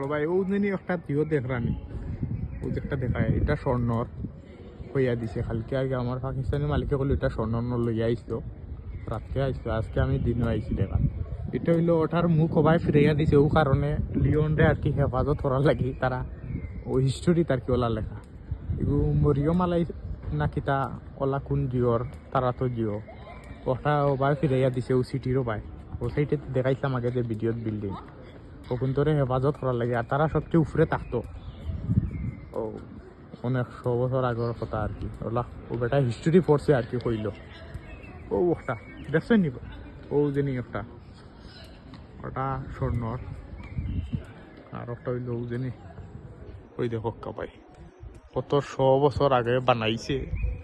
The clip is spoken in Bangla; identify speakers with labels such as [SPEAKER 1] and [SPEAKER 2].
[SPEAKER 1] বড় ভাই ও দিনই একটা দিও দেখরানি ও যে একটা দেখায় এটা স্বর্ণর হইয়া দিছে কালকে আগে আমার পাকিস্তানি মালিকে বললো এটা স্বর্ণ লইয়া আইসতো রাতকে আইসতো আজকে আমি দিনও আইছি দেখা এটা হইলো ওটার মুখ সবাই ফিরাইয়া দিছে ও কারণে লিওনরে আর কি হেফাজত করার লাগি তারা ও হিস্টোরি তার কি ওলা লেখা এগু মরিয়ম আলাই না কিতা ওলা কোন জিওর তারা তো জিও ওটা ওবাই ফিরাইয়া দিছে ও সিটিরও বাই ও সাইডে দেখাইছিলাম আগে যে ভিডিওর বিল্ডিং ওখান তোরে হেফাজত করার লাগে আর তারা সবচেয়ে উপরে থাকতো ও অনেক 100 বছর আগের কথা আর কি ওলা ও বেটা হিস্টোরি পড়ছে আর কি কইল ও একটা দেখছেন নি ও জানি একটা ওটা স্বর্ণর আর একটা হইল ও জানি ওই দেখো কাবাই কত 100 বছর আগে বানাইছে